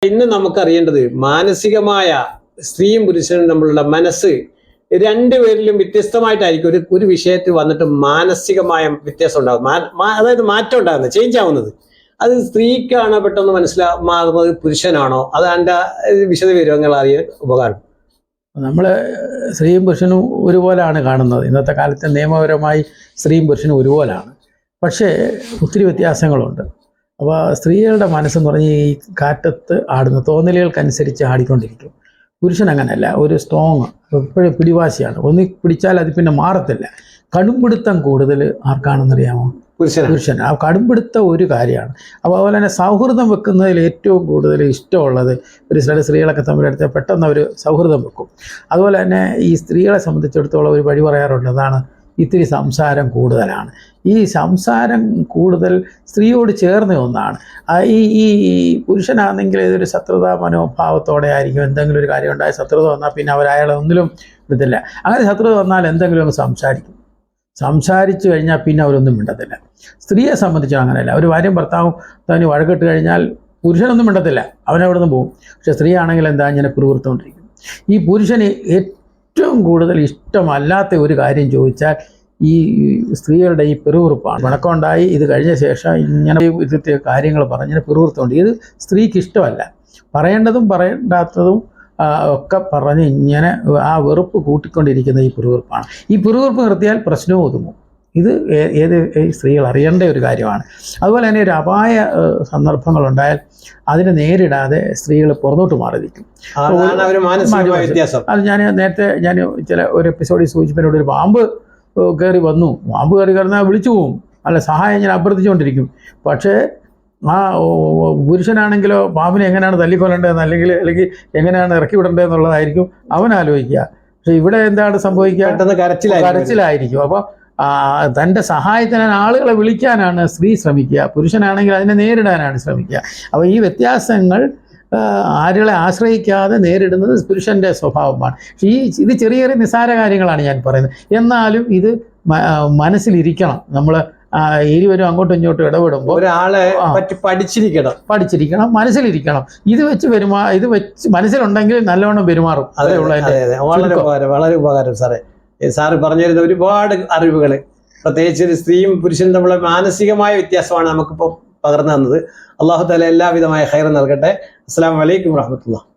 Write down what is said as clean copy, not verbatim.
ഇന്ന് നമുക്കറിയേണ്ടത് മാനസികമായ സ്ത്രീയും പുരുഷനും തമ്മിലുള്ള മനസ്സ് രണ്ടുപേരിലും വ്യത്യസ്തമായിട്ടായിരിക്കും ഒരു വിഷയത്തിൽ വന്നിട്ട് മാനസികമായ വ്യത്യാസം ഉണ്ടാകും. അതായത് മാറ്റം ഉണ്ടാകുന്നത്, ചേഞ്ച് ആവുന്നത്. അത് സ്ത്രീക്കാണോ പെട്ടെന്ന് മനസ്സിലാകുന്നത്, പുരുഷനാണോ? അത് എൻ്റെ വിശദവിവരങ്ങൾ അറിയാൻ ഉപകാരം. നമ്മൾ സ്ത്രീയും പുരുഷനും ഒരുപോലെയാണ് കാണുന്നത്. ഇന്നത്തെ കാലത്ത് നിയമപരമായി സ്ത്രീയും പുരുഷനും ഒരുപോലെയാണ്. പക്ഷേ ഒത്തിരി വ്യത്യാസങ്ങളുണ്ട്. അപ്പോൾ സ്ത്രീകളുടെ മനസ്സെന്ന് പറഞ്ഞാൽ ഈ കാറ്റത്ത് ആടുന്ന തോന്നലുകൾക്കനുസരിച്ച് ആടിക്കൊണ്ടിരിക്കും. പുരുഷൻ അങ്ങനെയല്ല, ഒരു സ്ട്രോങ്, എപ്പോഴും പിടിവാശിയാണ്. ഒന്ന് പിടിച്ചാൽ അത് പിന്നെ മാറത്തില്ല. കടുംപിടുത്തം കൂടുതൽ ആർക്കാണെന്നറിയാമോ? പുരുഷൻ. ആ കടുംപിടുത്തം ഒരു കാര്യമാണ്. അപ്പോൾ അതുപോലെ തന്നെ സൗഹൃദം വെക്കുന്നതിൽ ഏറ്റവും കൂടുതൽ ഇഷ്ടമുള്ളത് ഒരു ചില സ്ത്രീകളൊക്കെ തമ്മിലെടുത്ത് പെട്ടെന്ന് അവർ സൗഹൃദം വെക്കും. അതുപോലെ തന്നെ ഈ സ്ത്രീകളെ സംബന്ധിച്ചിടത്തോളം ഒരു വഴി പറയാറുണ്ട്, അതാണ് ഇത്തിരി സംസാരം കൂടുതലാണ്. ഈ സംസാരം കൂടുതൽ സ്ത്രീയോട് ചേർന്ന ഒന്നാണ്. ഈ പുരുഷനാണെങ്കിൽ ഇതൊരു ശത്രുതാ മനോഭാവത്തോടെ ആയിരിക്കും. എന്തെങ്കിലും ഒരു കാര്യം ഉണ്ടായി ശത്രുത വന്നാൽ പിന്നെ അയാളെ ഒന്നിലും എടുത്തില്ല. അങ്ങനെ ശത്രുത വന്നാൽ എന്തെങ്കിലും ഒന്ന് സംസാരിച്ചു കഴിഞ്ഞാൽ പിന്നെ അവരൊന്നും മിണ്ടത്തില്ല. സ്ത്രീയെ സംബന്ധിച്ച് അങ്ങനെയല്ല. ഒരു ഭാര്യയും ഭർത്താവും തന്നെ വഴക്കിട്ട് കഴിഞ്ഞാൽ പുരുഷനൊന്നും മിണ്ടത്തില്ല, അവനവിടെ നിന്ന് പോകും. പക്ഷെ സ്ത്രീ ആണെങ്കിൽ എന്താ, ഇങ്ങനെ പിറുപിറുത്തുകൊണ്ടിരിക്കും. ഈ പുരുഷന് ഏറ്റവും കൂടുതൽ ഇഷ്ടമല്ലാത്ത ഒരു കാര്യം ചോദിച്ചാൽ ഈ സ്ത്രീകളുടെ ഈ പിറുപിറുപ്പാണ്. വഴക്കമുണ്ടായി ഇത് കഴിഞ്ഞ ശേഷം ഇങ്ങനെ വിധത്തെ കാര്യങ്ങൾ പറഞ്ഞിങ്ങനെ പിറുപിറുത്തുകൊണ്ട്, ഇത് സ്ത്രീക്ക് ഇഷ്ടമല്ല. പറയേണ്ടതും പറയേണ്ടാത്തതും ഒക്കെ പറഞ്ഞ് ഇങ്ങനെ ആ വെറുപ്പ് കൂട്ടിക്കൊണ്ടിരിക്കുന്ന ഈ പിറുപിറുപ്പാണ്. ഈ പിറുപിറുപ്പ് നിർത്തിയാൽ പ്രശ്നവും ഒതുങ്ങും. ഇത് ഏത് സ്ത്രീകൾ അറിയേണ്ട ഒരു കാര്യമാണ്. അതുപോലെ തന്നെ ഒരു അപായ സന്ദർഭങ്ങളുണ്ടായാൽ അതിനെ നേരിടാതെ സ്ത്രീകൾ പുറത്തോട്ട് മാറി നിൽക്കും. അത് ഞാൻ ചില ഒരു എപ്പിസോഡിൽ സൂചിപ്പിച്ചതിനോട്, ഒരു പാമ്പ് കയറി വന്നു, പാമ്പ് കയറി കിടന്നാൽ വിളിച്ചു പോവും, അല്ല സഹായം ഞാൻ അഭ്യർത്ഥിച്ചുകൊണ്ടിരിക്കും. പക്ഷേ ആ പുരുഷനാണെങ്കിലോ പാമ്പിനെ എങ്ങനെയാണ് തല്ലിക്കൊല്ലേണ്ടതെന്ന് അല്ലെങ്കിൽ എങ്ങനെയാണ് ഇറക്കി വിടേണ്ടതെന്നുള്ളതായിരിക്കും അവൻ ആലോചിക്കുക. പക്ഷെ ഇവിടെ എന്താണ് സംഭവിക്കുക, കരച്ചിലായിരിക്കും. അപ്പോൾ തൻ്റെ സഹായത്തിന് ആളുകളെ വിളിക്കാനാണ് സ്ത്രീ ശ്രമിക്കുക, പുരുഷനാണെങ്കിൽ അതിനെ നേരിടാനാണ് ശ്രമിക്കുക. അപ്പോൾ ഈ വ്യത്യാസങ്ങൾ ആരുകളെ ആശ്രയിക്കാതെ നേരിടുന്നത് പുരുഷൻ്റെ സ്വഭാവമാണ്. ഇത് ചെറിയ ചെറിയ നിസ്സാര കാര്യങ്ങളാണ് ഞാൻ പറയുന്നത്. എന്നാലും ഇത് മനസ്സിലിരിക്കണം. നമ്മൾ ഇരുവരും അങ്ങോട്ടും ഇങ്ങോട്ടും ഇടപെടുമ്പോൾ ഒരാളെ പഠിച്ചിരിക്കണം, മനസ്സിലിരിക്കണം. ഇത് വെച്ച് മനസ്സിലുണ്ടെങ്കിൽ നല്ലവണ്ണം പെരുമാറും. അതേ ഉള്ളൂ. വളരെ ഉപകാരം സാറേ. സാറ് പറഞ്ഞിരുന്ന ഒരുപാട് അറിവുകൾ, പ്രത്യേകിച്ച് ഒരു സ്ത്രീയും പുരുഷനും തമ്മിലുള്ള മാനസികമായ വ്യത്യാസമാണ് നമുക്കിപ്പോൾ പകർന്നു തന്നത്. അള്ളാഹു തആല എല്ലാവിധമായ ഖൈർ നൽകട്ടെ. അസ്സലാമു അലൈക്കും വറഹ്മത്തുള്ളാഹി.